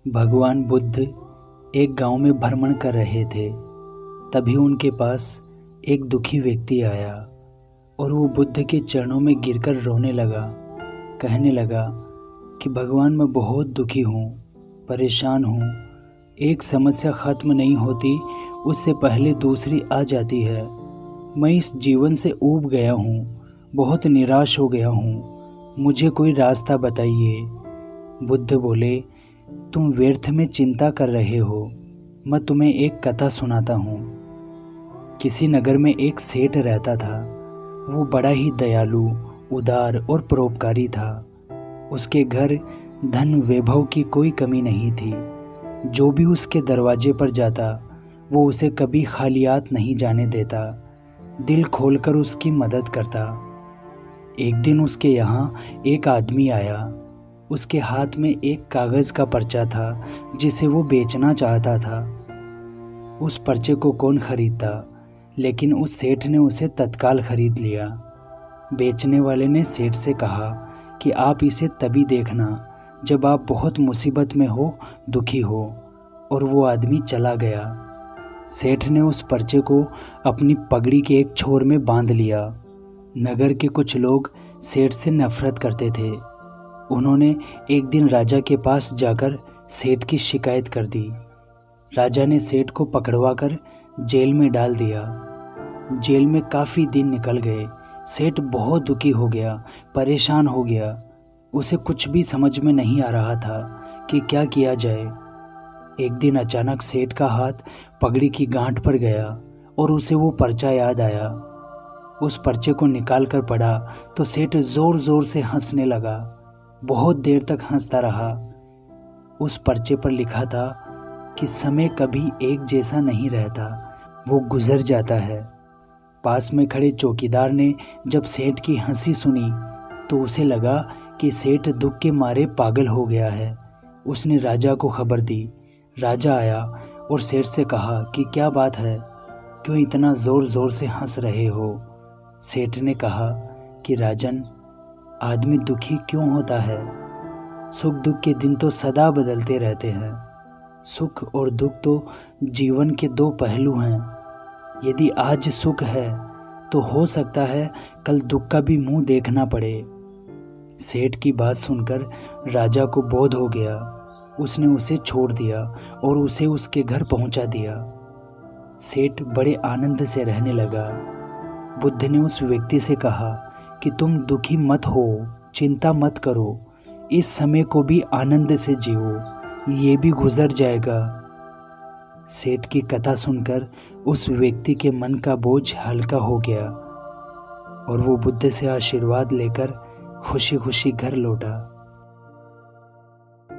भगवान बुद्ध एक गांव में भ्रमण कर रहे थे। तभी उनके पास एक दुखी व्यक्ति आया और वो बुद्ध के चरणों में गिरकर रोने लगा। कहने लगा कि भगवान, मैं बहुत दुखी हूँ, परेशान हूँ। एक समस्या ख़त्म नहीं होती, उससे पहले दूसरी आ जाती है। मैं इस जीवन से ऊब गया हूँ, बहुत निराश हो गया हूँ। मुझे कोई रास्ता बताइए। बुद्ध बोले, तुम व्यर्थ में चिंता कर रहे हो। मैं तुम्हें एक कथा सुनाता हूँ। किसी नगर में एक सेठ रहता था। वो बड़ा ही दयालु, उदार और परोपकारी था। उसके घर धन वैभव की कोई कमी नहीं थी। जो भी उसके दरवाजे पर जाता, वो उसे कभी खालियात नहीं जाने देता, दिल खोलकर उसकी मदद करता। एक दिन उसके यहाँ एक आदमी आया। उसके हाथ में एक कागज़ का पर्चा था जिसे वो बेचना चाहता था। उस पर्चे को कौन खरीदता, लेकिन उस सेठ ने उसे तत्काल खरीद लिया। बेचने वाले ने सेठ से कहा कि आप इसे तभी देखना जब आप बहुत मुसीबत में हो, दुखी हो। और वो आदमी चला गया। सेठ ने उस पर्चे को अपनी पगड़ी के एक छोर में बांध लिया। नगर के कुछ लोग सेठ से नफरत करते थे। उन्होंने एक दिन राजा के पास जाकर सेठ की शिकायत कर दी। राजा ने सेठ को पकड़वाकर जेल में डाल दिया। जेल में काफ़ी दिन निकल गए। सेठ बहुत दुखी हो गया, परेशान हो गया। उसे कुछ भी समझ में नहीं आ रहा था कि क्या किया जाए। एक दिन अचानक सेठ का हाथ पगड़ी की गांठ पर गया और उसे वो पर्चा याद आया। उस पर्चे को निकाल कर पढ़ा तो सेठ ज़ोर ज़ोर से हंसने लगा। बहुत देर तक हंसता रहा। उस पर्चे पर लिखा था कि समय कभी एक जैसा नहीं रहता, वो गुजर जाता है। पास में खड़े चौकीदार ने जब सेठ की हंसी सुनी तो उसे लगा कि सेठ दुख के मारे पागल हो गया है। उसने राजा को खबर दी। राजा आया और सेठ से कहा कि क्या बात है, क्यों इतना ज़ोर ज़ोर से हंस रहे हो। सेठ ने कहा कि राजन, आदमी दुखी क्यों होता है? सुख दुख के दिन तो सदा बदलते रहते हैं। सुख और दुख तो जीवन के दो पहलू हैं। यदि आज सुख है तो हो सकता है कल दुख का भी मुंह देखना पड़े। सेठ की बात सुनकर राजा को बोध हो गया। उसने उसे छोड़ दिया और उसे उसके घर पहुंचा दिया। सेठ बड़े आनंद से रहने लगा। बुद्ध ने उस व्यक्ति से कहा कि तुम दुखी मत हो, चिंता मत करो, इस समय को भी आनंद से जियो, ये भी गुजर जाएगा। सेठ की कथा सुनकर उस व्यक्ति के मन का बोझ हल्का हो गया और वो बुद्ध से आशीर्वाद लेकर खुशी खुशी घर लौटा।